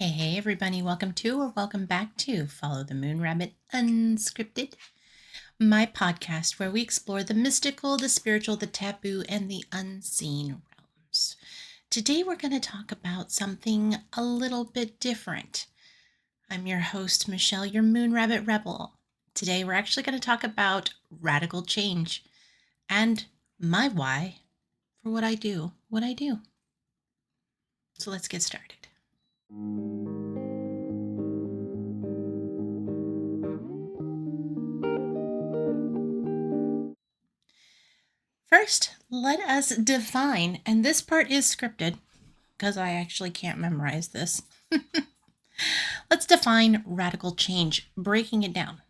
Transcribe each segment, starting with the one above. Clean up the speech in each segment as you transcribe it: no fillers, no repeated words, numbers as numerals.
Hey, everybody, welcome to or welcome back to Follow the Moon Rabbit Unscripted, my podcast where we explore the mystical, the spiritual, the taboo, and the unseen realms. Today, we're going to talk about something a little bit different. I'm your host, Michelle, your Moon Rabbit Rebel. Today, we're actually going to talk about radical change and my why for what I do. So let's get started. First, let us define, and this part is scripted because I actually can't memorize this. Let's define radical change, breaking it down.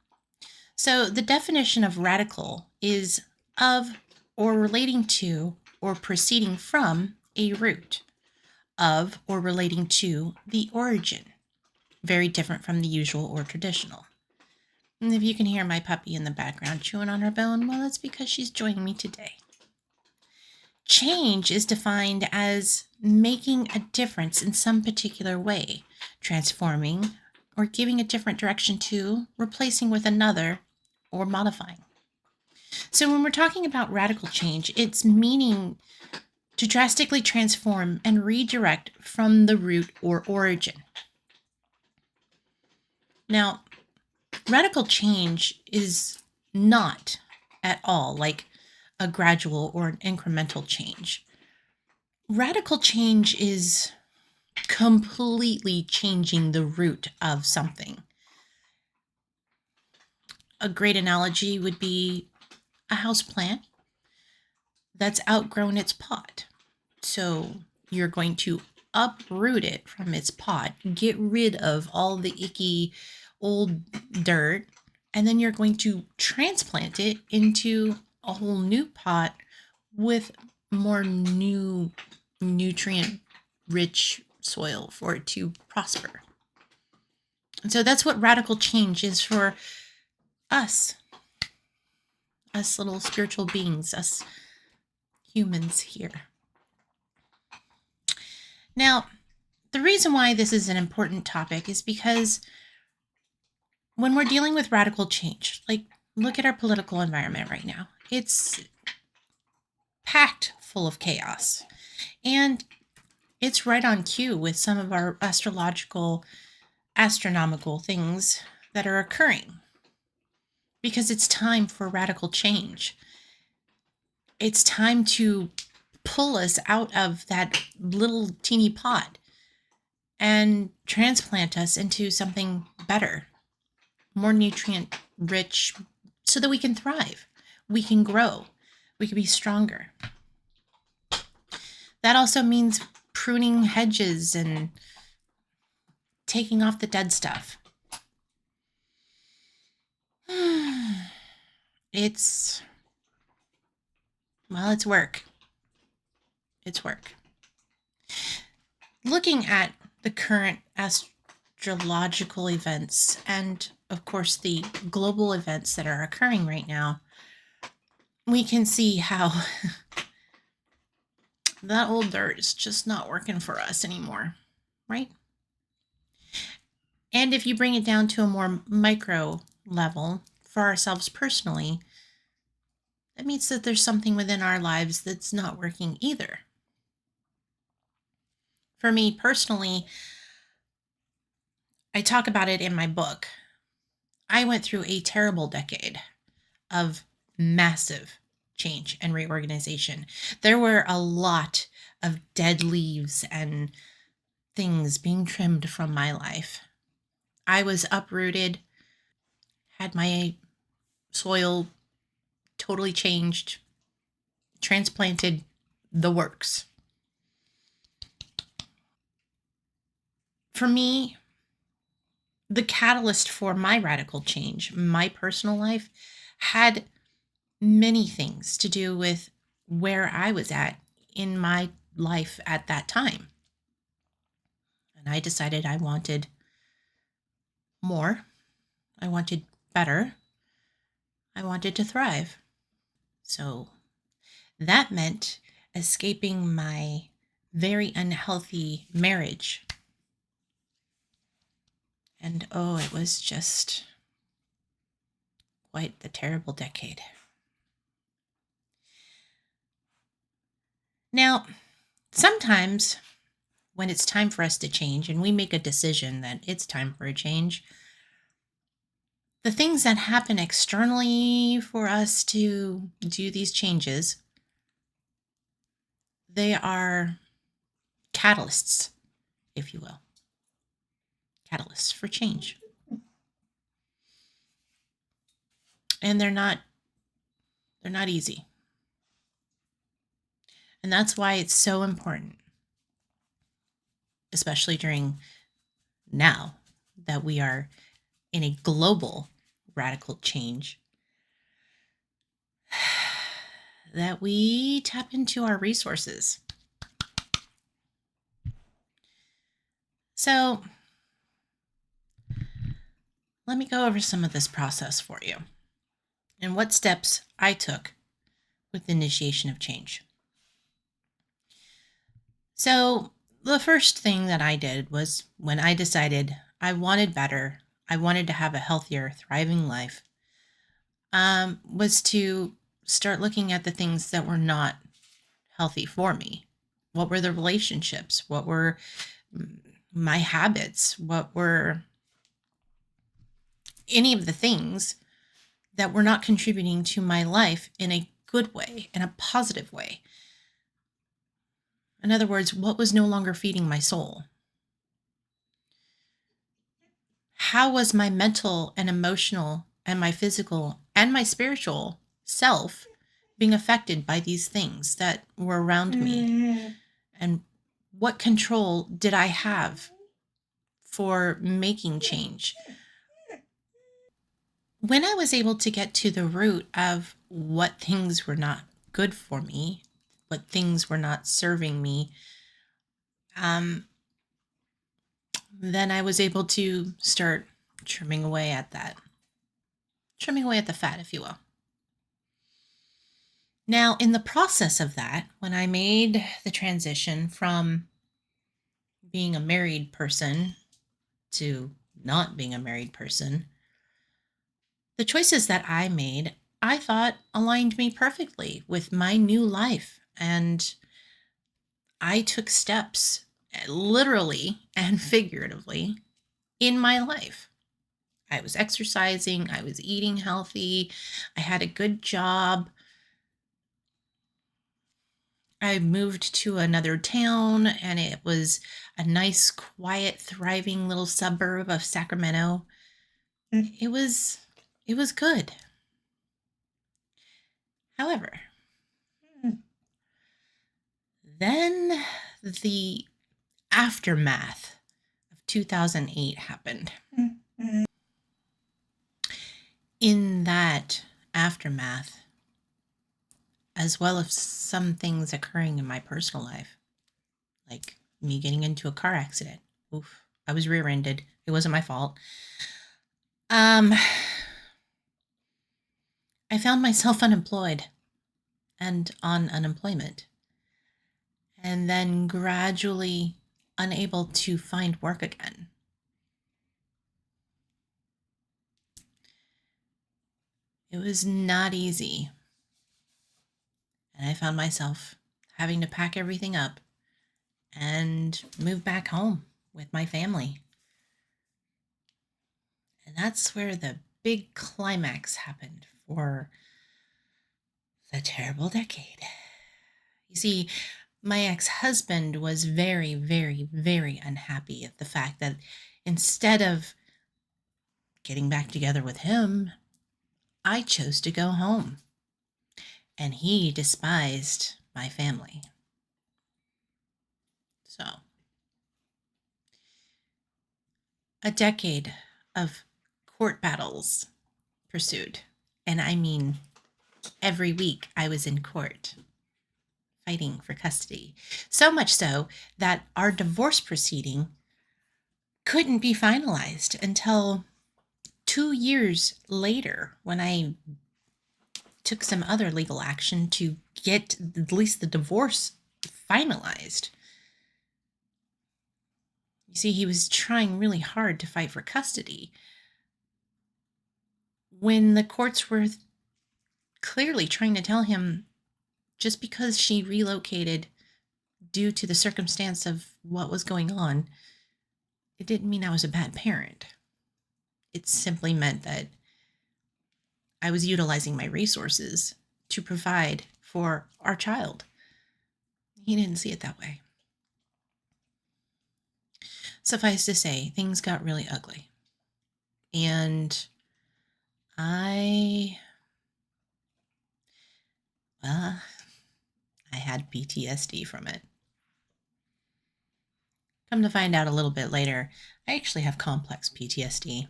So, the definition of radical is of or relating to or proceeding from a root, of or relating to the origin, very different from the usual or traditional. And if you can hear my puppy in the background chewing on her bone, well, that's because she's joining me today. Change is defined as making a difference in some particular way, transforming or giving a different direction to, replacing with another, or modifying. So when we're talking about radical change, it's meaning to drastically transform and redirect from the root or origin. Now, radical change is not at all like a gradual or an incremental change. Radical change is completely changing the root of something. A great analogy would be a house plant that's outgrown its pot. So you're going to uproot it from its pot, get rid of all the icky old dirt, and then you're going to transplant it into a whole new pot with more new nutrient rich soil for it to prosper. And so that's what radical change is for us little spiritual beings, us humans here. Now, the reason why this is an important topic is because when we're dealing with radical change, like look at our political environment right now, it's packed full of chaos. And it's right on cue with some of our astronomical things that are occurring. Because it's time for radical change. It's time to pull us out of that little teeny pot and transplant us into something better, more nutrient rich, so that we can thrive, we can grow, we can be stronger. That also means pruning hedges and taking off the dead stuff. It's work. It's work. Looking at the current astrological events and, of course, the global events that are occurring right now, we can see how that old dirt is just not working for us anymore, right? And if you bring it down to a more micro level for ourselves personally, that means that there's something within our lives that's not working either. For me personally, I talk about it in my book. I went through a terrible decade of massive change and reorganization. There were a lot of dead leaves and things being trimmed from my life. I was uprooted, had my soil totally changed, transplanted, the works. For me, the catalyst for my radical change, my personal life, had many things to do with where I was at in my life at that time. And I decided I wanted more. I wanted better. I wanted to thrive. So that meant escaping my very unhealthy marriage And oh, it was just quite the terrible decade. Now, sometimes when it's time for us to change and we make a decision that it's time for a change, the things that happen externally for us to do these changes, they are catalysts, if you will. Catalysts for change. And they're not easy. And that's why it's so important, especially during now that we are in a global radical change, that we tap into our resources. So let me go over some of this process for you and what steps I took with the initiation of change. So the first thing that I did was when I decided I wanted better, I wanted to have a healthier, thriving life, was to start looking at the things that were not healthy for me. What were the relationships? What were my habits? What were any of the things that were not contributing to my life in a good way, in a positive way? In other words, what was no longer feeding my soul? How was my mental and emotional and my physical and my spiritual self being affected by these things that were around me? And what control did I have for making change? When I was able to get to the root of what things were not good for me, what things were not serving me, then I was able to start trimming away at that, trimming away at the fat, if you will. Now, in the process of that, when I made the transition from being a married person to not being a married person, the choices that I made, I thought aligned me perfectly with my new life. And I took steps, literally and figuratively, in my life. I was exercising, I was eating healthy, I had a good job. I moved to another town and it was a nice, quiet, thriving little suburb of Sacramento. It was good. However, then the aftermath of 2008 happened. In that aftermath, as well as some things occurring in my personal life, like me getting into a car accident. Oof, I was rear-ended. It wasn't my fault. I found myself unemployed and on unemployment, and then gradually unable to find work again. It was not easy. And I found myself having to pack everything up and move back home with my family. And that's where the big climax happened for the terrible decade. You see, my ex-husband was very, very, very unhappy at the fact that instead of getting back together with him, I chose to go home. And he despised my family. So, a decade of court battles pursued. And I mean, every week I was in court fighting for custody. So much so that our divorce proceeding couldn't be finalized until 2 years later when I took some other legal action to get at least the divorce finalized. You see, he was trying really hard to fight for custody when the courts were clearly trying to tell him just because she relocated due to the circumstance of what was going on, it didn't mean I was a bad parent. It simply meant that I was utilizing my resources to provide for our child. He didn't see it that way. Suffice to say, things got really ugly. And I had PTSD from it. Come to find out a little bit later, I actually have complex PTSD.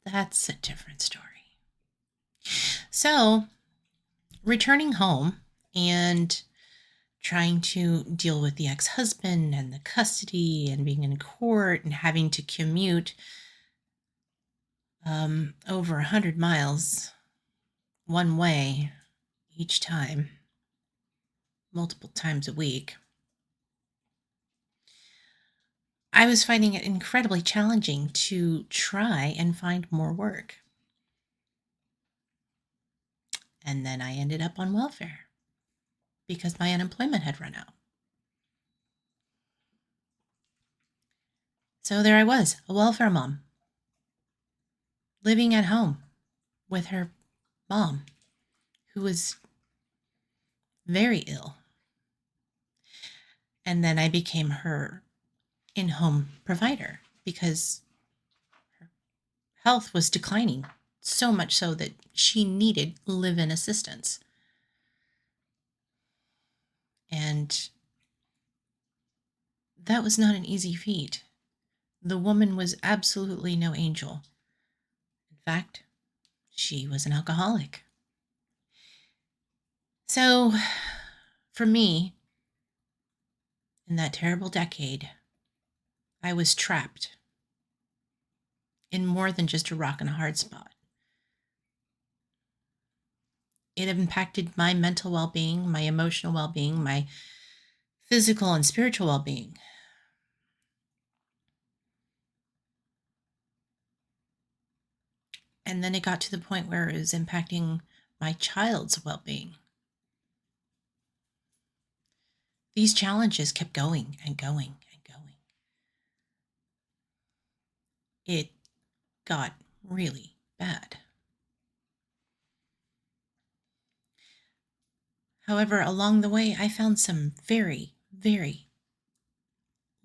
That's a different story. So, returning home and trying to deal with the ex-husband and the custody and being in court and having to commute over 100 miles one way each time, multiple times a week. I was finding it incredibly challenging to try and find more work. And then I ended up on welfare because my unemployment had run out. So there I was, a welfare mom, living at home with her mom, who was very ill. And then I became her in-home provider because her health was declining, so much so that she needed live-in assistance. And that was not an easy feat. The woman was absolutely no angel. In fact, she was an alcoholic. So, for me, in that terrible decade, I was trapped in more than just a rock and a hard spot. It impacted my mental well-being, my emotional well-being, my physical and spiritual well-being. And then it got to the point where it was impacting my child's well-being. These challenges kept going and going and going. It got really bad. However, along the way, I found some very, very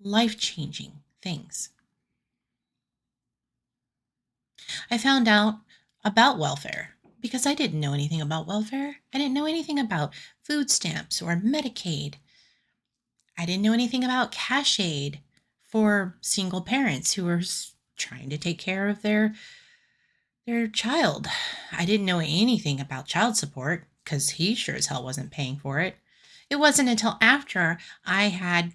life-changing things. I found out about welfare because I didn't know anything about welfare. I didn't know anything about food stamps or Medicaid. I didn't know anything about cash aid for single parents who were trying to take care of their child. I didn't know anything about child support because he sure as hell wasn't paying for it. It wasn't until after I had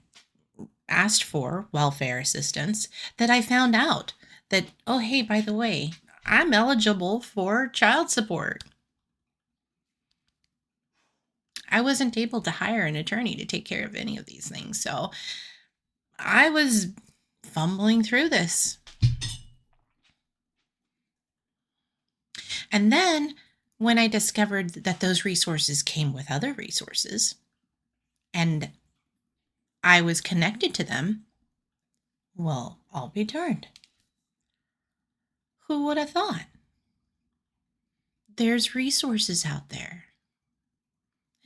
asked for welfare assistance that I found out that, oh, hey, by the way, I'm eligible for child support. I wasn't able to hire an attorney to take care of any of these things. So I was fumbling through this. And then when I discovered that those resources came with other resources and I was connected to them, well, I'll be darned. Who would have thought? There's resources out there.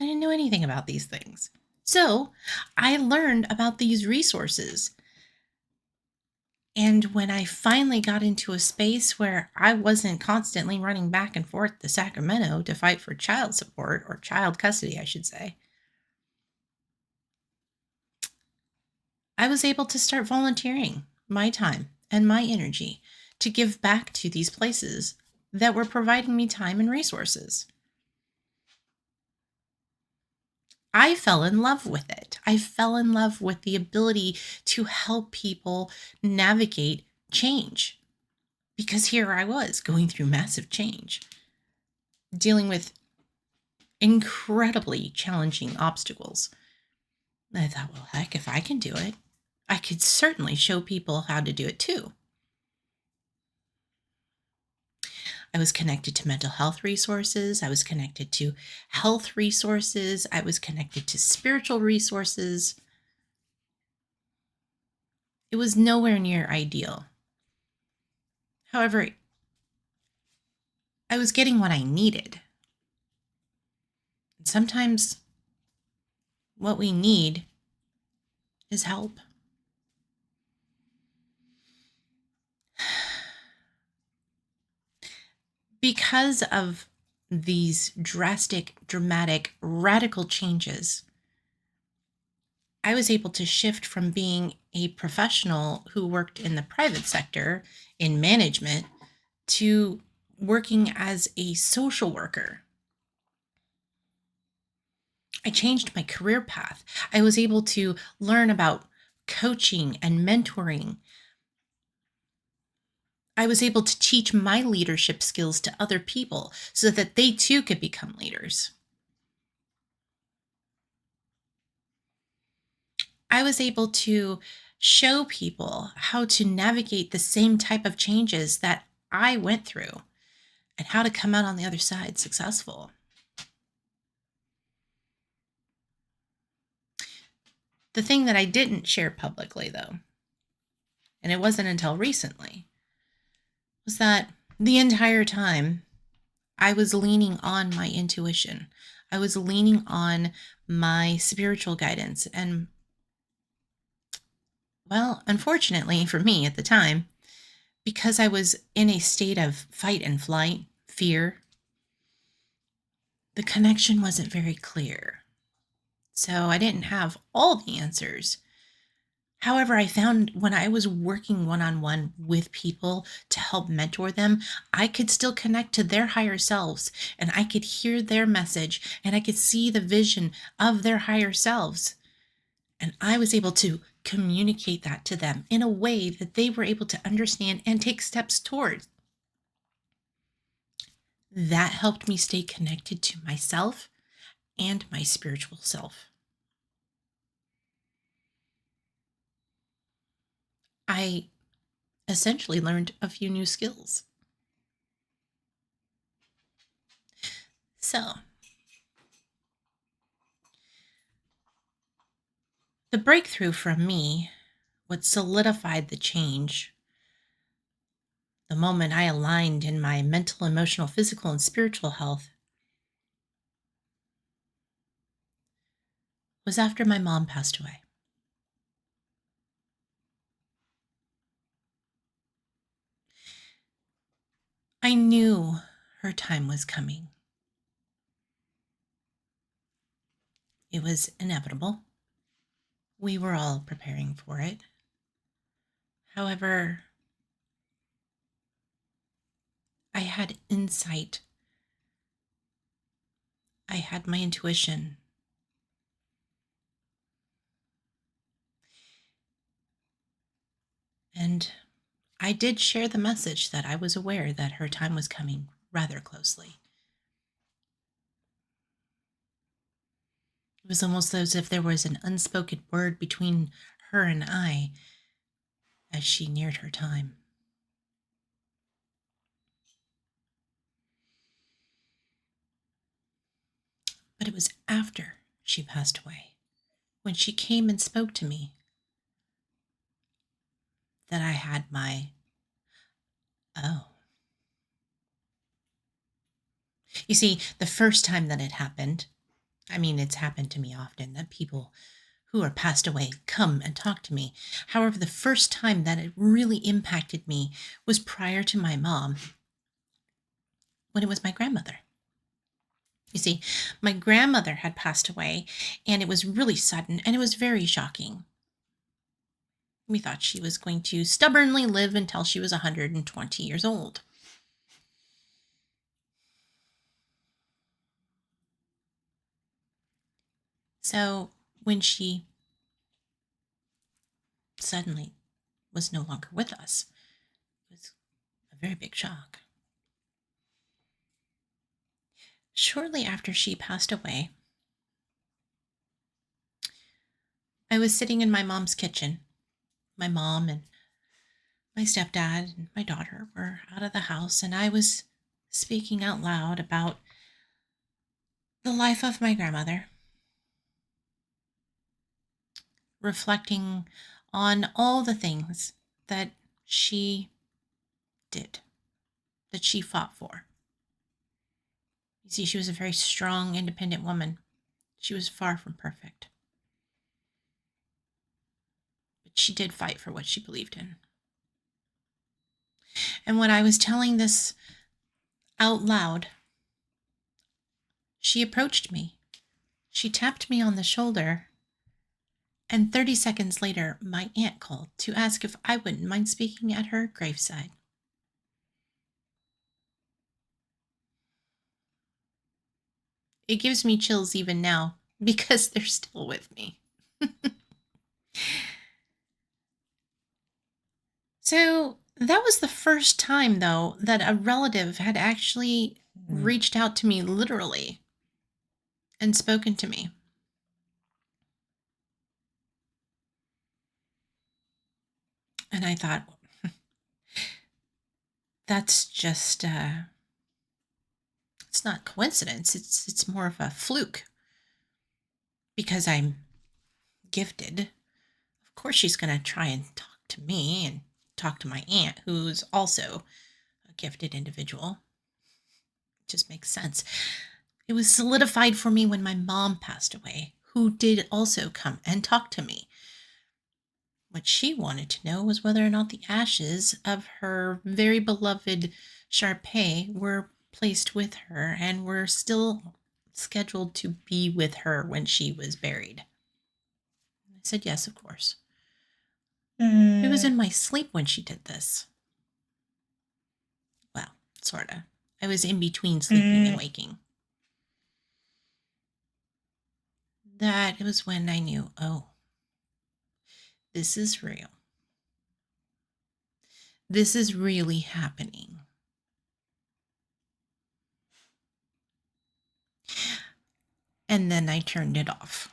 I didn't know anything about these things. So I learned about these resources. And when I finally got into a space where I wasn't constantly running back and forth to Sacramento to fight for child support, or child custody, I should say, I was able to start volunteering my time and my energy to give back to these places that were providing me time and resources. I fell in love with it. I fell in love with the ability to help people navigate change, because here I was going through massive change, dealing with incredibly challenging obstacles. I thought, well, heck, if I can do it, I could certainly show people how to do it too. I was connected to mental health resources. I was connected to health resources. I was connected to spiritual resources. It was nowhere near ideal. However, I was getting what I needed. And sometimes what we need is help. Because of these drastic, dramatic, radical changes, I was able to shift from being a professional who worked in the private sector in management to working as a social worker. I changed my career path. I was able to learn about coaching and mentoring. I was able to teach my leadership skills to other people so that they too could become leaders. I was able to show people how to navigate the same type of changes that I went through and how to come out on the other side successful. The thing that I didn't share publicly, though, and it wasn't until recently, was that the entire time I was leaning on my intuition. I was leaning on my spiritual guidance. And, well, unfortunately for me at the time, because I was in a state of fight and flight, fear, the connection wasn't very clear. So I didn't have all the answers. However, I found when I was working one on one with people to help mentor them, I could still connect to their higher selves and I could hear their message and I could see the vision of their higher selves. And I was able to communicate that to them in a way that they were able to understand and take steps towards. That helped me stay connected to myself and my spiritual self. I essentially learned a few new skills. So, the breakthrough from me, what solidified the change, the moment I aligned in my mental, emotional, physical, and spiritual health, was after my mom passed away. I knew her time was coming. It was inevitable. We were all preparing for it. However, I had insight. I had my intuition. And I did share the message that I was aware that her time was coming rather closely. It was almost as if there was an unspoken word between her and I as she neared her time. But it was after she passed away, when she came and spoke to me, that I had my, oh. You see, the first time that it happened, I mean, it's happened to me often that people who are passed away come and talk to me. However, the first time that it really impacted me was prior to my mom, when it was my grandmother. You see, my grandmother had passed away, and it was really sudden, and it was very shocking. We thought she was going to stubbornly live until she was 120 years old. So when she suddenly was no longer with us, it was a very big shock. Shortly after she passed away, I was sitting in my mom's kitchen My mom and my stepdad and my daughter were out of the house, and I was speaking out loud about the life of my grandmother, reflecting on all the things that she did, that she fought for. You see, she was a very strong, independent woman. She was far from perfect, but she did fight for what she believed in. And when I was telling this out loud, she approached me. She tapped me on the shoulder, and 30 seconds later, my aunt called to ask if I wouldn't mind speaking at her graveside. It gives me chills even now because they're still with me. So that was the first time, though, that a relative had actually reached out to me literally and spoken to me. And I thought, that's just, it's not coincidence. It's more of a fluke. Because I'm gifted, of course she's going to try and talk to me and talk to my aunt, who's also a gifted individual. It just makes sense. It was solidified for me when my mom passed away, who did also come and talk to me. What she wanted to know was whether or not the ashes of her very beloved Sharpay were placed with her and were still scheduled to be with her when she was buried. I said, yes, of course. I was in my sleep when she did this. Well, sort of. I was in between sleeping and waking. That was when I knew, oh, this is real. This is really happening. And then I turned it off.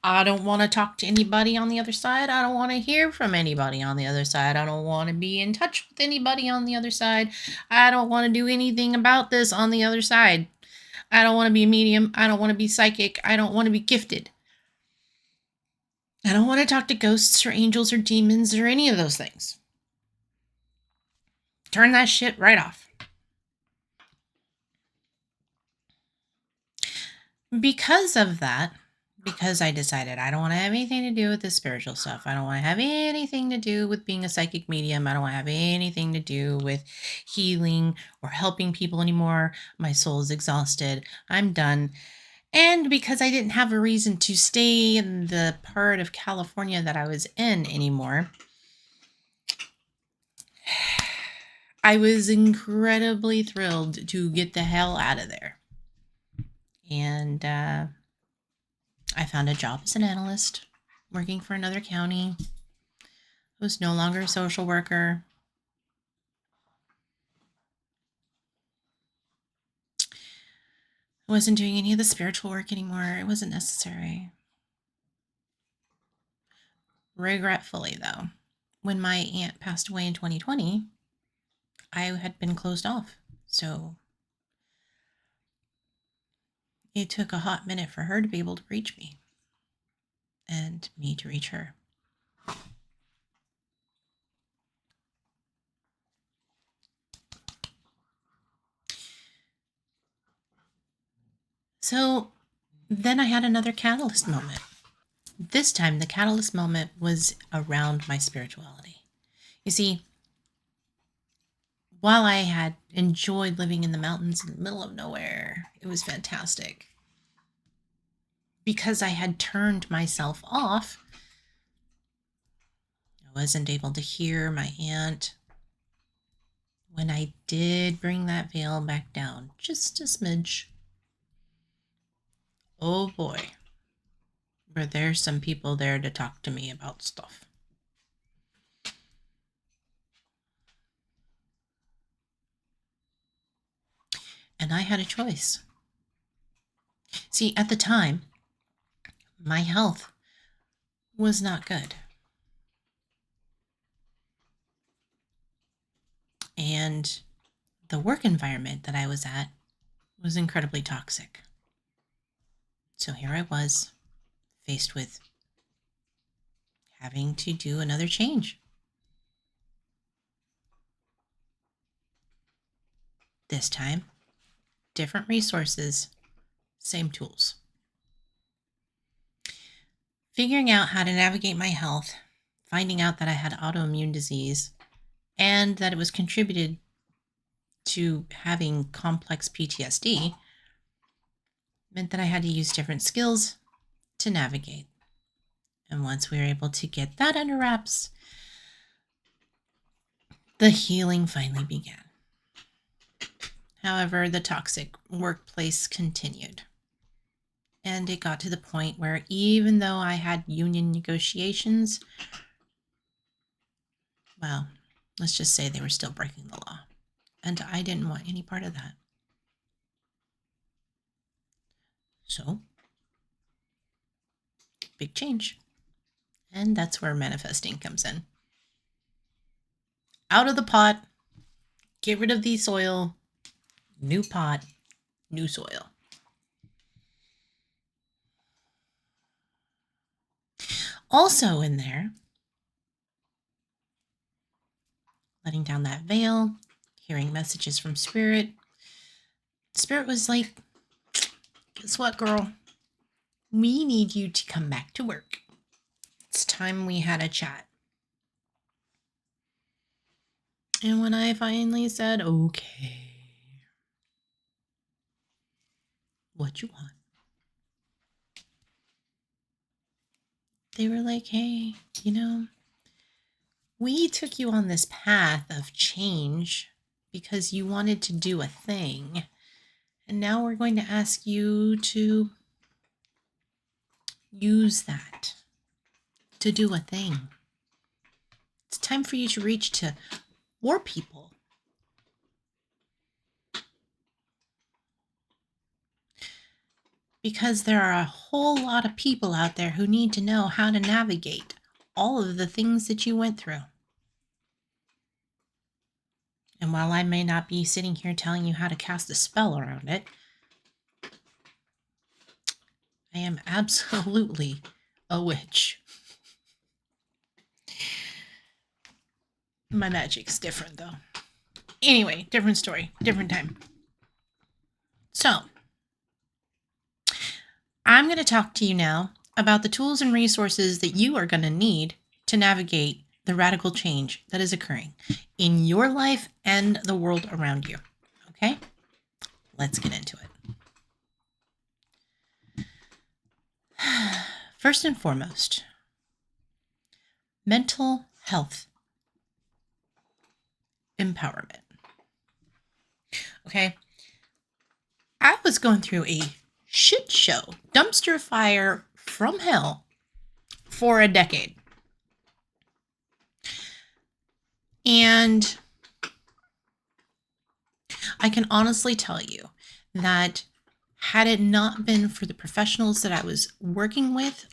I don't want to talk to anybody on the other side. I don't want to hear from anybody on the other side. I don't want to be in touch with anybody on the other side. I don't want to do anything about this on the other side. I don't want to be a medium. I don't want to be psychic. I don't want to be gifted. I don't want to talk to ghosts or angels or demons or any of those things. Turn that shit right off. Because of that, because I decided I don't want to have anything to do with this spiritual stuff. I don't want to have anything to do with being a psychic medium. I don't want to have anything to do with healing or helping people anymore. My soul is exhausted. I'm done. And because I didn't have a reason to stay in the part of California that I was in anymore, I was incredibly thrilled to get the hell out of there. And I found a job as an analyst, working for another county. I was no longer a social worker. I wasn't doing any of the spiritual work anymore. It wasn't necessary. Regretfully, though, when my aunt passed away in 2020, I had been closed off. So it took a hot minute for her to be able to reach me and me to reach her. So then I had another catalyst moment. This time, the catalyst moment was around my spirituality. You see, while I had enjoyed living in the mountains in the middle of nowhere, it was fantastic. Because I had turned myself off, I wasn't able to hear my aunt. When I did bring that veil back down, just a smidge, oh boy, were there some people there to talk to me about stuff. And I had a choice. See, at the time, my health was not good. And the work environment that I was at was incredibly toxic. So here I was, faced with having to do another change. This time, different resources, same tools. Figuring out how to navigate my health, finding out that I had autoimmune disease, and that it was contributed to having complex PTSD meant that I had to use different skills to navigate. And once we were able to get that under wraps, the healing finally began. However, the toxic workplace continued. And it got to the point where even though I had union negotiations, well, let's just say they were still breaking the law. And I didn't want any part of that. So, big change. And that's where manifesting comes in. Out of the pot, get rid of the soil, new pot, new soil. Also in there, letting down that veil, hearing messages from Spirit. Spirit was like, guess what, girl? We need you to come back to work. It's time we had a chat. And when I finally said, okay, what you want? They were like, hey, we took you on this path of change because you wanted to do a thing. And now we're going to ask you to use that to do a thing. It's time for you to reach to more people. Because there are a whole lot of people out there who need to know how to navigate all of the things that you went through. And while I may not be sitting here telling you how to cast a spell around it, I am absolutely a witch. My magic's different, though. Anyway, different story, different time. So, I'm going to talk to you now about the tools and resources that you are going to need to navigate the radical change that is occurring in your life and the world around you. Okay? Let's get into it. First and foremost, mental health empowerment. Okay? I was going through a shit show, dumpster fire from hell for a decade. And I can honestly tell you that had it not been for the professionals that I was working with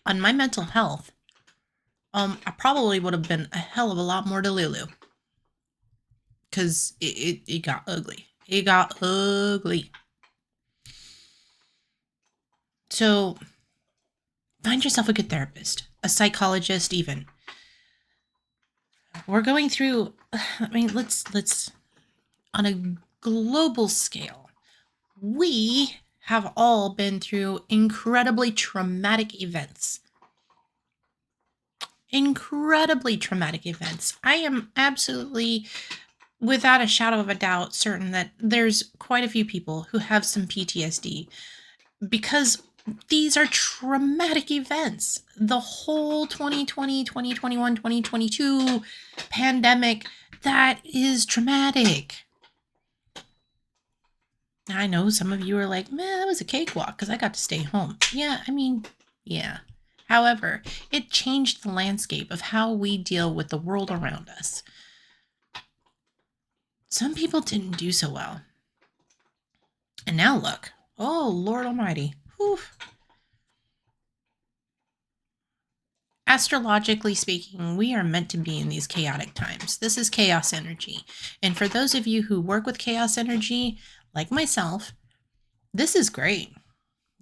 on my mental health, I probably would have been a hell of a lot more delulu. Because it got ugly. It got ugly. So find yourself a good therapist, a psychologist even. We're going through, let's on a global scale, we have all been through incredibly traumatic events. Incredibly traumatic events. I am absolutely, without a shadow of a doubt, certain that there's quite a few people who have some PTSD because these are traumatic events. The whole 2020, 2021, 2022 pandemic, that is traumatic. I know some of you are like, man, that was a cakewalk because I got to stay home. Yeah. However, it changed the landscape of how we deal with the world around us. Some people didn't do so well. And now look. Oh, Lord Almighty. Whew. Astrologically speaking, we are meant to be in these chaotic times. This is chaos energy. And for those of you who work with chaos energy, like myself, this is great.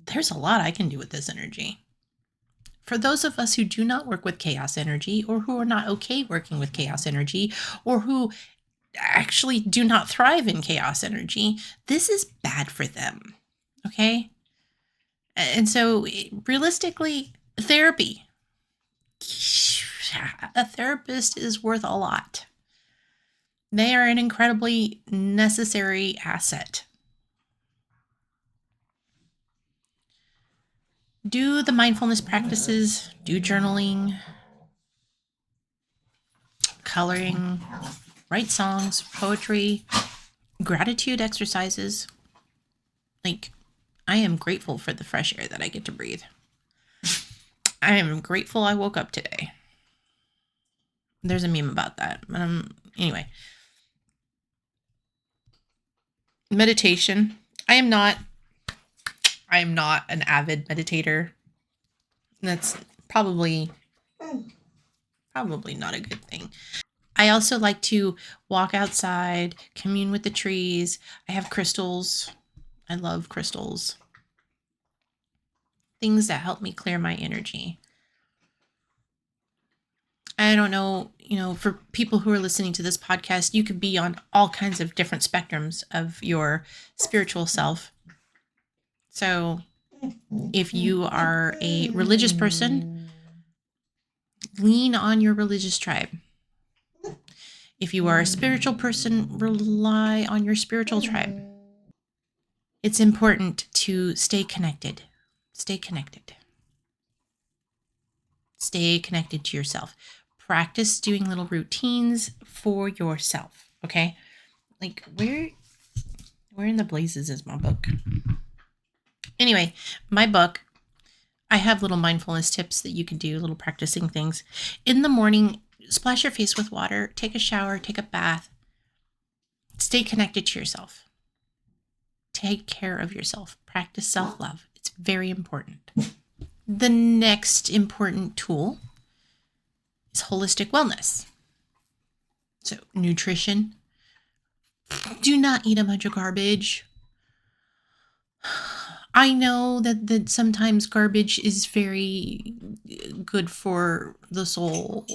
There's a lot I can do with this energy. For those of us who do not work with chaos energy, or who are not okay working with chaos energy, or who actually do not thrive in chaos energy, this is bad for them. Okay? And so, realistically, therapy. A therapist is worth a lot. They are an incredibly necessary asset. Do the mindfulness practices, do journaling, coloring, write songs, poetry, gratitude exercises. Like, I am grateful for the fresh air that I get to breathe. I am grateful I woke up today. There's a meme about that. Anyway. Meditation. I am not an avid meditator. That's probably not a good thing. I also like to walk outside, commune with the trees. I have crystals. I love crystals. Things that help me clear my energy. I don't know, for people who are listening to this podcast, you could be on all kinds of different spectrums of your spiritual self. So if you are a religious person, lean on your religious tribe. If you are a spiritual person, rely on your spiritual tribe. It's important to stay connected. Stay connected. Stay connected to yourself. Practice doing little routines for yourself. Okay? Like, where in the blazes is my book? Anyway, my book, I have little mindfulness tips that you can do, little practicing things. In the morning, splash your face with water, take a shower, take a bath. Stay connected to yourself. Take care of yourself. Practice self-love. It's very important. The next important tool is holistic wellness. So, nutrition. Do not eat a bunch of garbage. I know that sometimes garbage is very good for the soul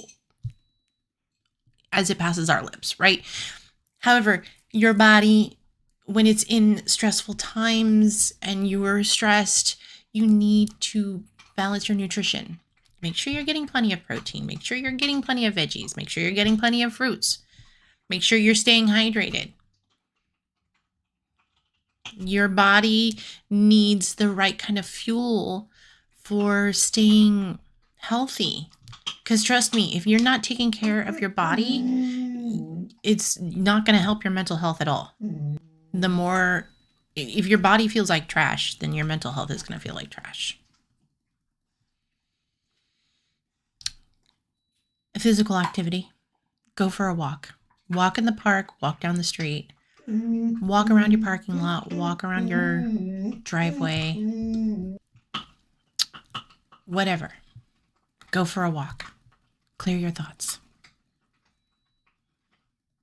as it passes our lips, right? However, your body, when it's in stressful times and you are stressed, you need to balance your nutrition. Make sure you're getting plenty of protein. Make sure you're getting plenty of veggies. Make sure you're getting plenty of fruits. Make sure you're staying hydrated. Your body needs the right kind of fuel for staying healthy. Because trust me, if you're not taking care of your body, it's not going to help your mental health at all. If your body feels like trash, then your mental health is going to feel like trash. Physical activity. Go for a walk. Walk in the park, walk down the street, walk around your parking lot, walk around your driveway, whatever. Go for a walk. Clear your thoughts.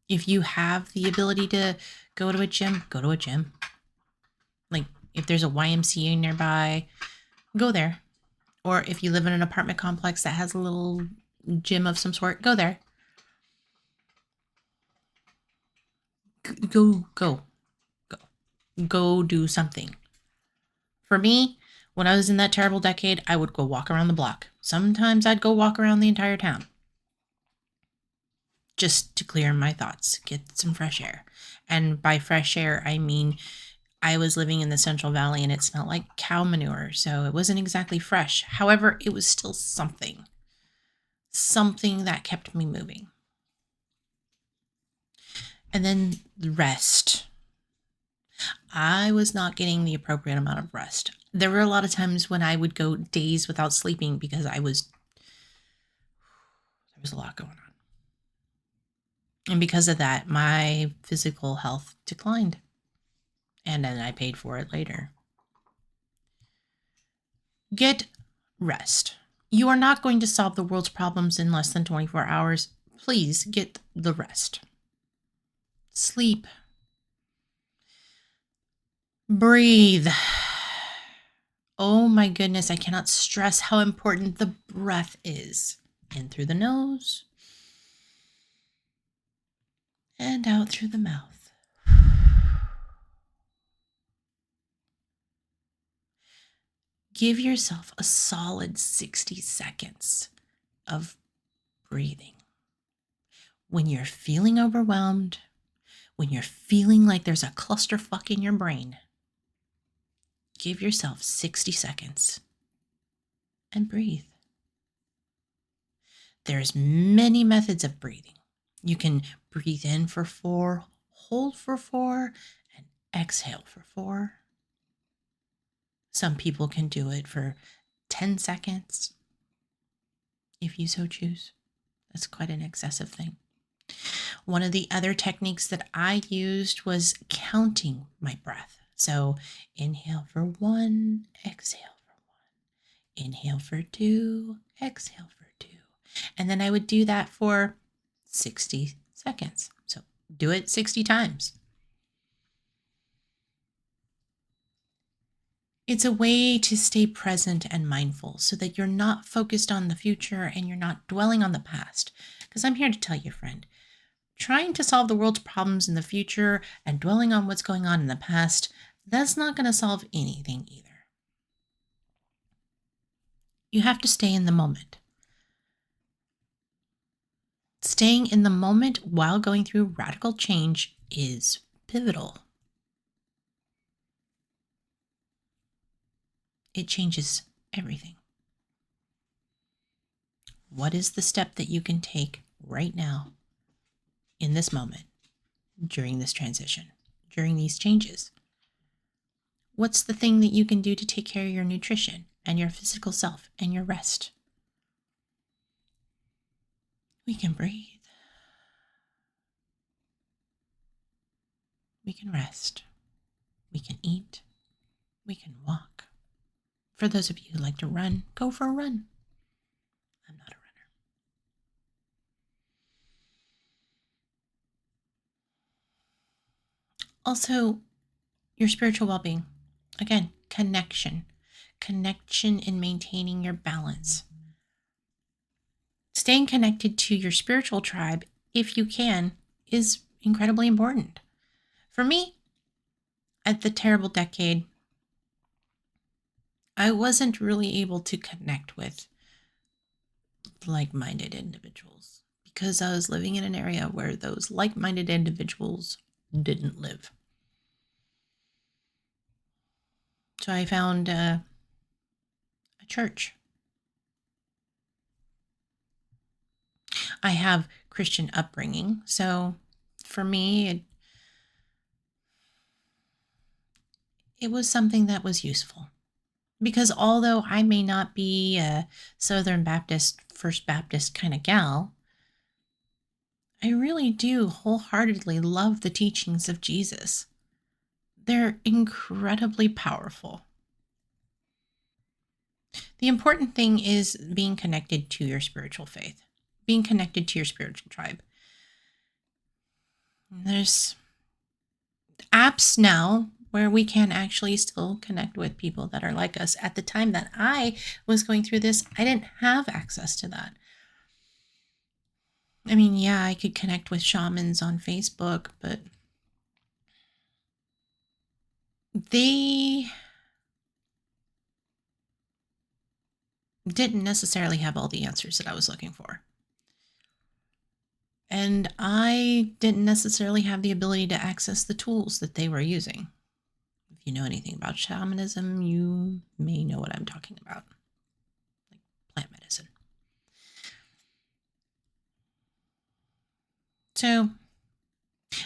If you have the ability to go to a gym, go to a gym. Like, if there's a YMCA nearby, go there. Or if you live in an apartment complex that has a little gym of some sort, go there. Go do something. For me, when I was in that terrible decade, I would go walk around the block. Sometimes I'd go walk around the entire town. Just to clear my thoughts, get some fresh air. And by fresh air, I mean I was living in the Central Valley and it smelled like cow manure, so it wasn't exactly fresh. However, it was still something that kept me moving. And then the rest. I was not getting the appropriate amount of rest. There were a lot of times when I would go days without sleeping because there was a lot going on. And because of that, my physical health declined. And then I paid for it later. Get rest. You are not going to solve the world's problems in less than 24 hours. Please get the rest. Sleep. Breathe. Oh my goodness, I cannot stress how important the breath is. In through the nose and out through the mouth. Give yourself a solid 60 seconds of breathing. When you're feeling overwhelmed, when you're feeling like there's a clusterfuck in your brain, give yourself 60 seconds and breathe. There's many methods of breathing. You can breathe in for 4, hold for 4, and exhale for 4. Some people can do it for 10 seconds if you so choose. That's quite an excessive thing. One of the other techniques that I used was counting my breath. So inhale for 1, exhale for 1. Inhale for 2, exhale for 2. And then I would do that for 60 seconds. So do it 60 times. It's a way to stay present and mindful so that you're not focused on the future and you're not dwelling on the past. Because I'm here to tell you, friend, trying to solve the world's problems in the future and dwelling on what's going on in the past, that's not going to solve anything either. You have to stay in the moment. Staying in the moment while going through radical change is pivotal. It changes everything. What is the step that you can take right now in this moment during this transition, during these changes? What's the thing that you can do to take care of your nutrition and your physical self and your rest? We can breathe. We can rest. We can eat. We can walk. For those of you who like to run, go for a run. I'm not a runner. Also, your spiritual well-being. Again, connection. Connection in maintaining your balance. Staying connected to your spiritual tribe, if you can, is incredibly important. For me, at the terrible decade, I wasn't really able to connect with like-minded individuals because I was living in an area where those like-minded individuals didn't live. So I found a church. I have Christian upbringing, so for me, it was something that was useful. Because although I may not be a Southern Baptist, First Baptist kind of gal, I really do wholeheartedly love the teachings of Jesus. They're incredibly powerful. The important thing is being connected to your spiritual faith, being connected to your spiritual tribe. There's apps now where we can actually still connect with people that are like us. At the time that I was going through this, I didn't have access to that. I mean, yeah, I could connect with shamans on Facebook, but they didn't necessarily have all the answers that I was looking for. And I didn't necessarily have the ability to access the tools that they were using. If you know anything about shamanism, you may know what I'm talking about, like plant medicine. So,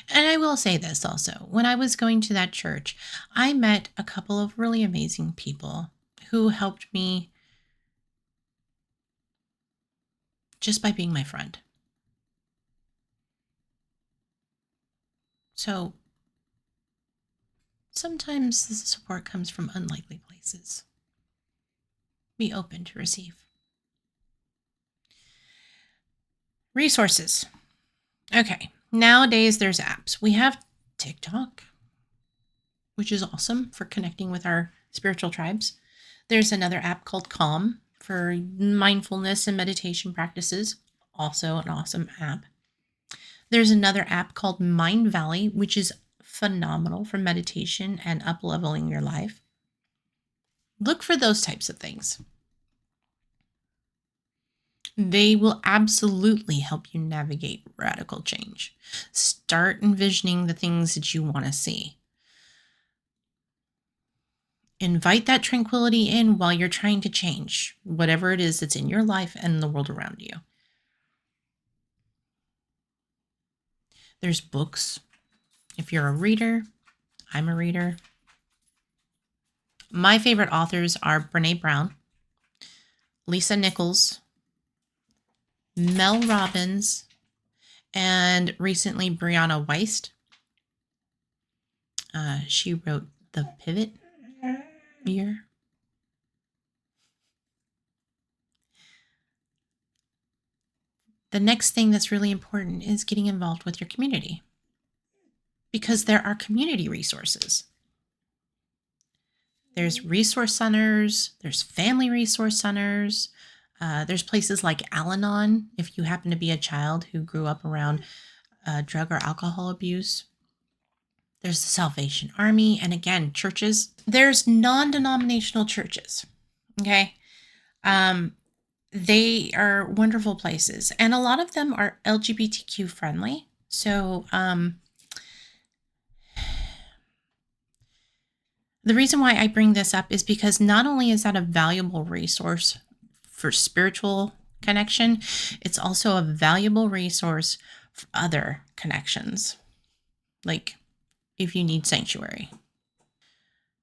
and I will say this also, when I was going to that church, I met a couple of really amazing people who helped me just by being my friend. So sometimes the support comes from unlikely places. Be open to receive. Resources. Okay. Nowadays, there's apps. We have TikTok, which is awesome for connecting with our spiritual tribes. There's another app called Calm for mindfulness and meditation practices. Also, an awesome app. There's another app called Mind Valley, which is phenomenal for meditation and up leveling your life. Look for those types of things. They will absolutely help you navigate radical change. Start envisioning the things that you want to see. Invite that tranquility in while you're trying to change whatever it is that's in your life and the world around you. There's books. If you're a reader, I'm a reader. My favorite authors are Brene Brown, Lisa Nichols, Mel Robbins, and recently Brianna Wiest. She wrote The Pivot Year. The next thing that's really important is getting involved with your community, because there are community resources. There's resource centers, there's family resource centers, there's places like Al-Anon if you happen to be a child who grew up around drug or alcohol abuse. There's the Salvation Army, and again, churches. There's non-denominational churches, okay? They are wonderful places, and a lot of them are LGBTQ friendly. So the reason why I bring this up is because not only is that a valuable resource for spiritual connection, it's also a valuable resource for other connections, like if you need sanctuary.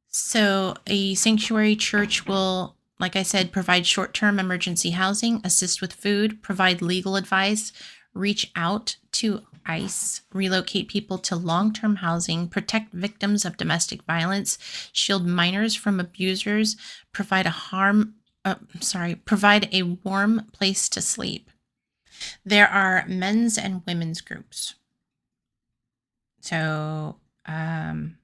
So a sanctuary church will, like I said, provide short-term emergency housing, assist with food, provide legal advice, reach out to ICE, relocate people to long-term housing, protect victims of domestic violence, shield minors from abusers, provide a warm place to sleep. There are men's and women's groups. So, and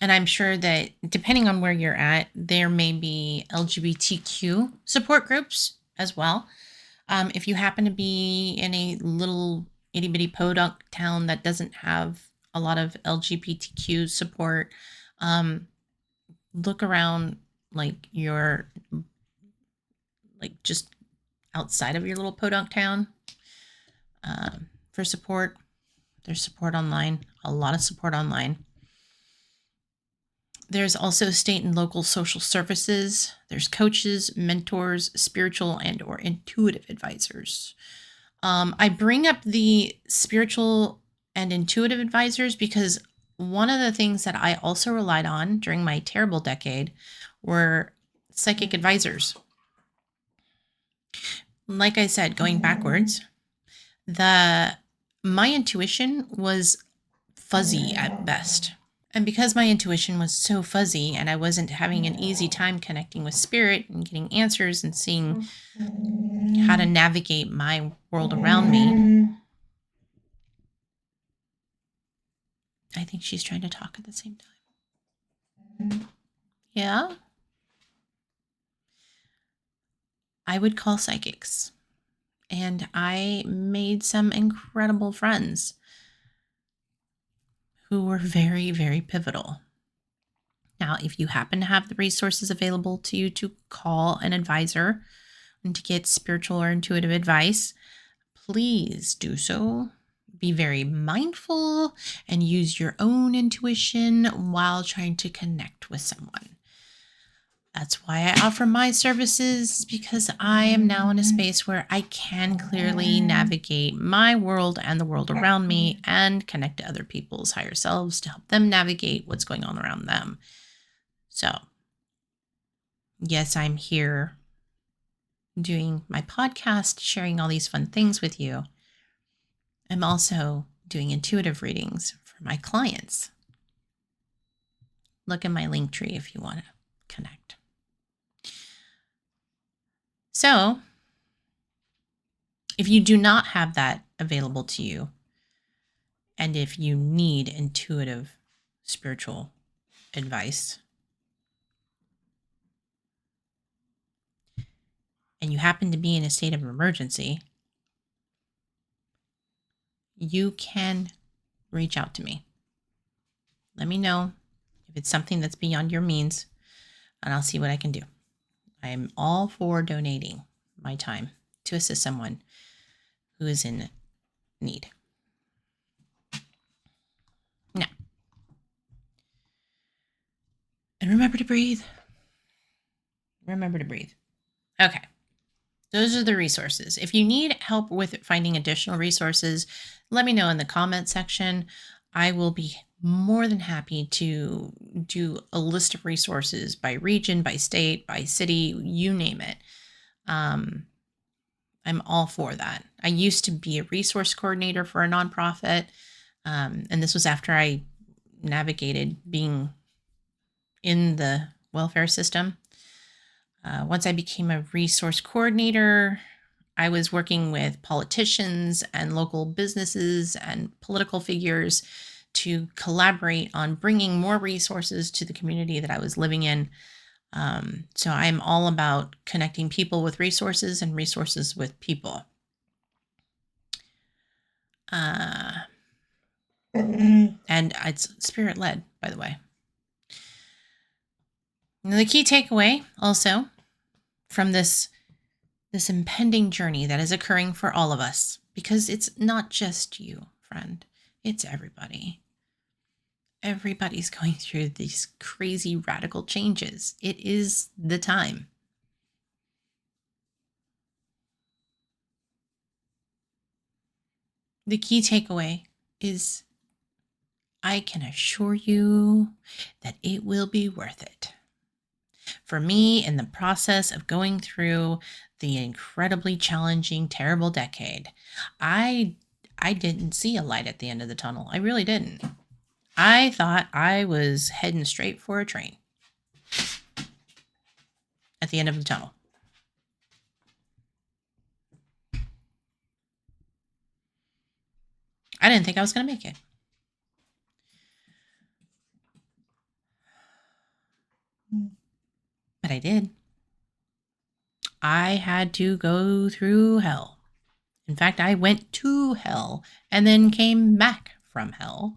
I'm sure that depending on where you're at, there may be LGBTQ support groups as well. If you happen to be in a little itty bitty podunk town that doesn't have a lot of LGBTQ support, look around like just outside of your little podunk town for support. There's support online, a lot of support online. There's also state and local social services. There's coaches, mentors, spiritual and or intuitive advisors. I bring up the spiritual and intuitive advisors because one of the things that I also relied on during my terrible decade were psychic advisors. Like I said, going backwards, my intuition was fuzzy at best. And because my intuition was so fuzzy and I wasn't having an easy time connecting with spirit and getting answers and seeing how to navigate my world around me, I think she's trying to talk at the same time. Yeah. I would call psychics. And I made some incredible friends who were very, very pivotal. Now, if you happen to have the resources available to you to call an advisor and to get spiritual or intuitive advice, please do so. Be very mindful and use your own intuition while trying to connect with someone. That's why I offer my services, because I am now in a space where I can clearly navigate my world and the world around me and connect to other people's higher selves to help them navigate what's going on around them. So, yes, I'm here doing my podcast, sharing all these fun things with you. I'm also doing intuitive readings for my clients. Look in my link tree if you want to connect. So, If you do not have that available to you, and if you need intuitive spiritual advice, and you happen to be in a state of emergency, you can reach out to me. Let me know if it's something that's beyond your means, and I'll see what I can do. I'm all for donating my time to assist someone who is in need. Now, and remember to breathe. Remember to breathe. Okay. Those are the resources. If you need help with finding additional resources, let me know in the comment section. I will be more than happy to do a list of resources by region, by state, by city, you name it. I'm all for that. I used to be a resource coordinator for a nonprofit, and this was after I navigated being in the welfare system. Once I became a resource coordinator, I was working with politicians and local businesses and political figures to collaborate on bringing more resources to the community that I was living in. So I'm all about connecting people with resources and resources with people. And it's spirit led, by the way. And the key takeaway also from this impending journey that is occurring for all of us, because it's not just you, friend, it's everybody. Everybody's going through these crazy radical changes. It is the time. The key takeaway is I can assure you that it will be worth it. For me, in the process of going through the incredibly challenging, terrible decade, I didn't see a light at the end of the tunnel. I really didn't. I thought I was heading straight for a train at the end of the tunnel. I didn't think I was going to make it. But I did. I had to go through hell. In fact, I went to hell and then came back from hell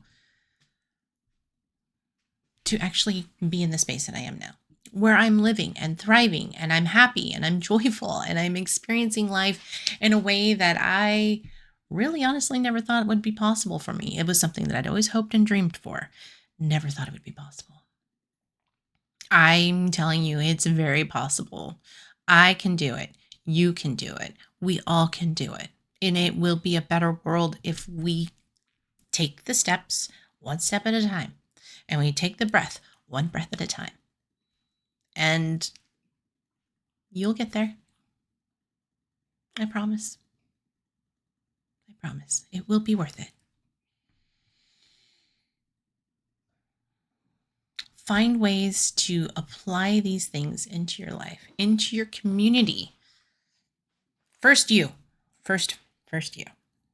to actually be in the space that I am now, where I'm living and thriving and I'm happy and I'm joyful and I'm experiencing life in a way that I really honestly never thought would be possible for me. It was something that I'd always hoped and dreamed for. Never thought it would be possible. I'm telling you, it's very possible. I can do it. You can do it. We all can do it. And it will be a better world if we take the steps one step at a time. And we take the breath one breath at a time. And you'll get there. I promise. I promise. It will be worth it. Find ways to apply these things into your life, into your community. First you. First you.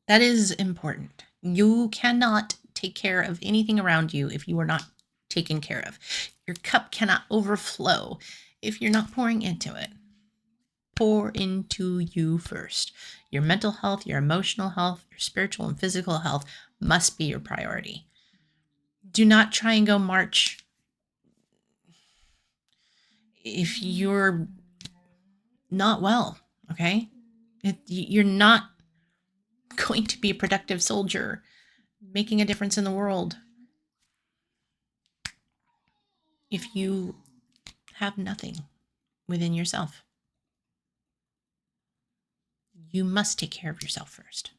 That is important. You cannot take care of anything around you if you are not taken care of. Your cup cannot overflow if you're not pouring into it. Pour into you first. Your mental health, your emotional health, your spiritual and physical health must be your priority. Do not try and go march if you're not well, okay? You're not going to be a productive soldier making a difference in the world if you have nothing within yourself. You must take care of yourself first.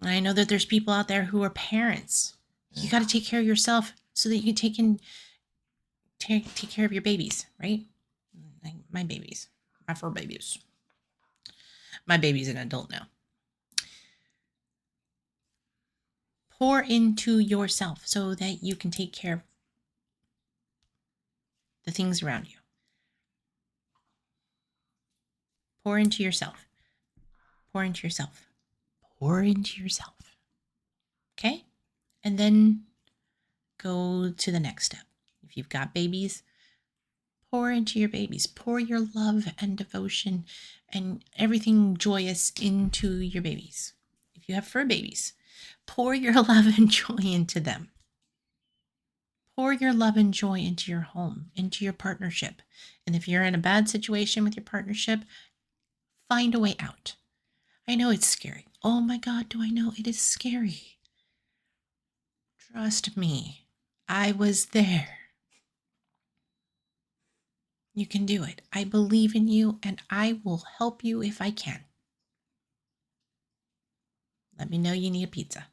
And I know that there's people out there who are parents. You got to take care of yourself so that you can take care of your babies, right? Like my babies, my fur babies. My baby's an adult now. Pour into yourself so that you can take care of the things around you. Pour into yourself. Pour into yourself. Pour into yourself. Okay? And then go to the next step. If you've got babies, pour into your babies. Pour your love and devotion and everything joyous into your babies. If you have fur babies, pour your love and joy into them. Pour your love and joy into your home, into your partnership. And if you're in a bad situation with your partnership, find a way out. I know it's scary. Oh my God, do I know it is scary? Trust me, I was there. You can do it. I believe in you and I will help you if I can. Let me know you need a pizza.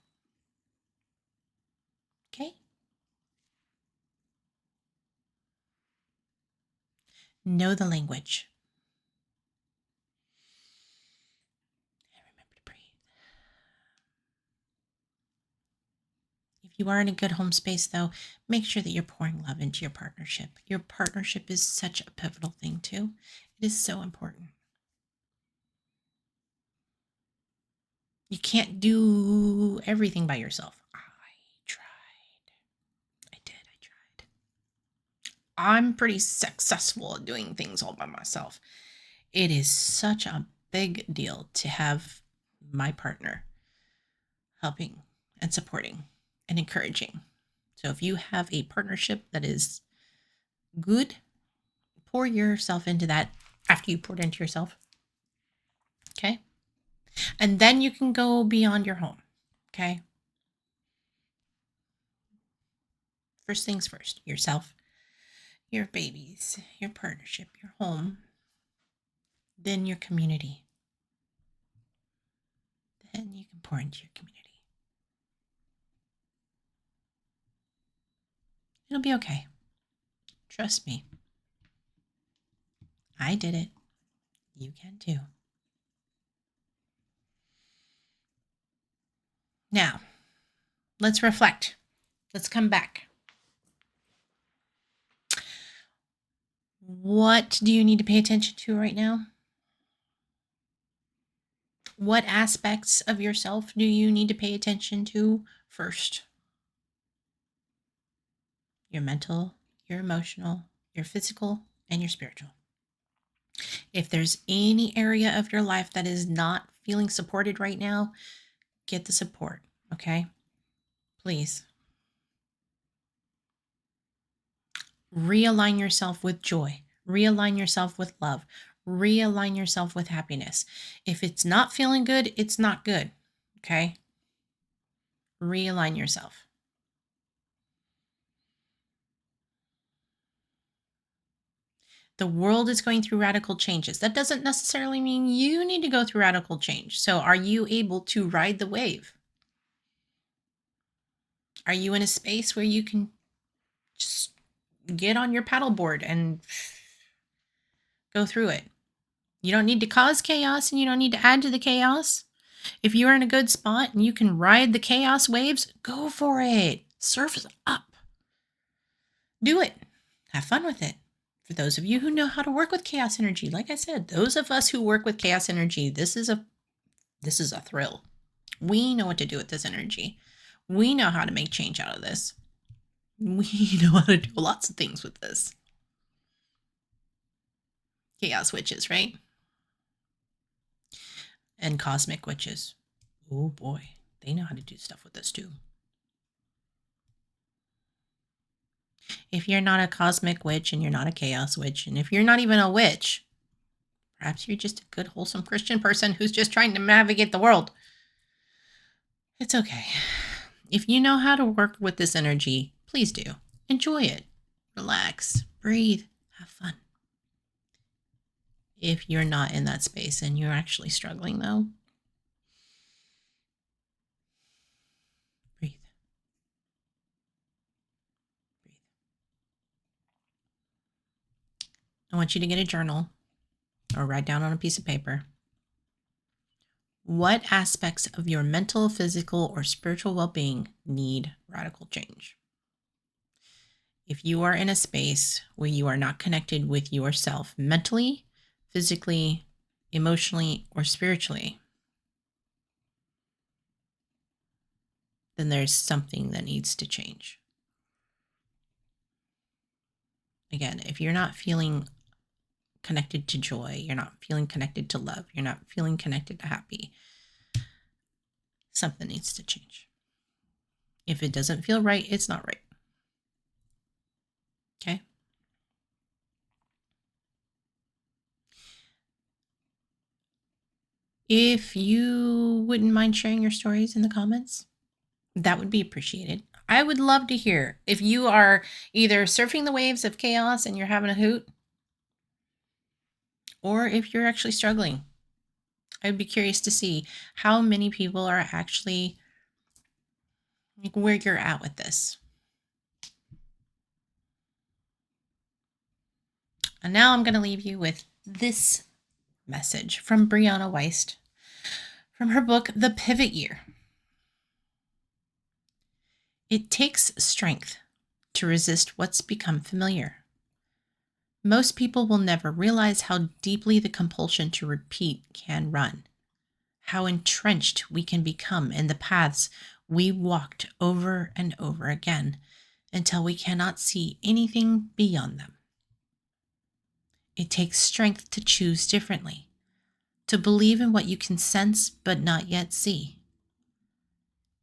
Okay? Know the language. And remember to breathe. If you are in a good home space, though, make sure that you're pouring love into your partnership. Your partnership is such a pivotal thing, too. It is so important. You can't do everything by yourself. I tried. I tried. I'm pretty successful at doing things all by myself. It is such a big deal to have my partner helping and supporting and encouraging. So if you have a partnership that is good, pour yourself into that after you poured into yourself. Okay? And then you can go beyond your home. Okay? First things first, yourself, your babies, your partnership, your home, then your community. Then you can pour into your community. It'll be okay. Trust me. I did it. You can too. Now, let's reflect. Let's come back. What do you need to pay attention to right now? What aspects of yourself do you need to pay attention to first? Your mental, your emotional, your physical, and your spiritual. If there's any area of your life that is not feeling supported right now, get the support, okay? Please. Realign yourself with joy. Realign yourself with love. Realign yourself with happiness. If it's not feeling good, it's not good, okay? Realign yourself. The world is going through radical changes. That doesn't necessarily mean you need to go through radical change. So are you able to ride the wave? Are you in a space where you can just get on your paddleboard and go through it? You don't need to cause chaos and you don't need to add to the chaos. If you're in a good spot and you can ride the chaos waves, go for it. Surf up. Do it. Have fun with it. For those of you who know how to work with chaos energy, like I said, those of us who work with chaos energy, this is a thrill. We know what to do with this energy. We know how to make change out of this. We know how to do lots of things with this. Chaos witches, right? And cosmic witches. Oh boy, they know how to do stuff with this too. If you're not a cosmic witch and you're not a chaos witch, and if you're not even a witch, perhaps you're just a good, wholesome Christian person who's just trying to navigate the world. It's okay. If you know how to work with this energy, please do. Enjoy it. Relax. Breathe. Have fun. If you're not in that space and you're actually struggling, though, breathe. Breathe. I want you to get a journal or write down on a piece of paper what aspects of your mental, physical, or spiritual well-being need radical change. If you are in a space where you are not connected with yourself mentally, physically, emotionally, or spiritually, then there's something that needs to change. Again, if you're not feeling connected to joy, you're not feeling connected to love, you're not feeling connected to happy, something needs to change. If it doesn't feel right, it's not right. Okay? If you wouldn't mind sharing your stories in the comments, that would be appreciated. I would love to hear if you are either surfing the waves of chaos and you're having a hoot, or if you're actually struggling. I'd be curious to see how many people are actually like where you're at with this. And now I'm going to leave you with this message from Brianna Weist from her book, The Pivot Year. It takes strength to resist what's become familiar. Most people will never realize how deeply the compulsion to repeat can run, how entrenched we can become in the paths we walked over and over again until we cannot see anything beyond them. It takes strength to choose differently, to believe in what you can sense but not yet see.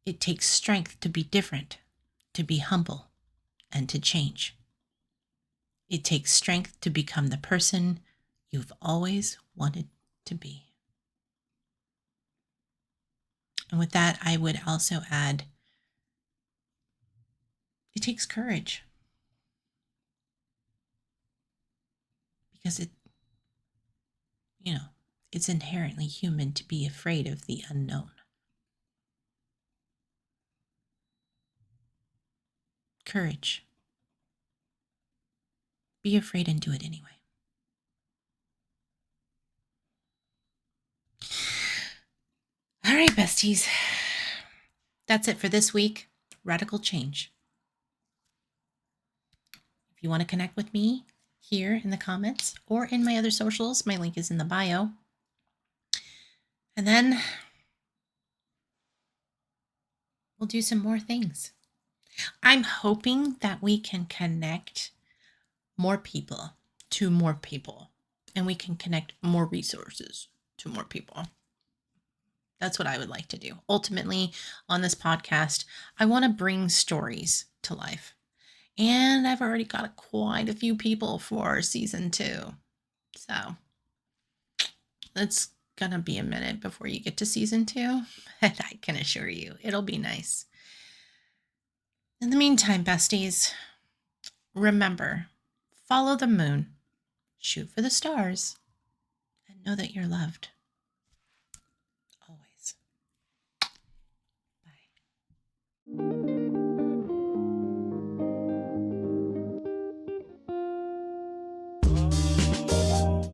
It takes strength to be different, to be humble, and to change. It takes strength to become the person you've always wanted to be. And with that, I would also add, it takes courage. Because it's inherently human to be afraid of the unknown. Courage. Be afraid and do it anyway. All right, besties. That's it for this week. Radical change. If you want to connect with me here in the comments or in my other socials, my link is in the bio. And then we'll do some more things. I'm hoping that we can connect more people to more people, and we can connect more resources to more people. That's what I would like to do. Ultimately, on this podcast, I want to bring stories to life. And I've already got quite a few people for season 2. So it's going to be a minute before you get to season 2. But I can assure you, it'll be nice. In the meantime, besties, remember, follow the moon, shoot for the stars, and know that you're loved.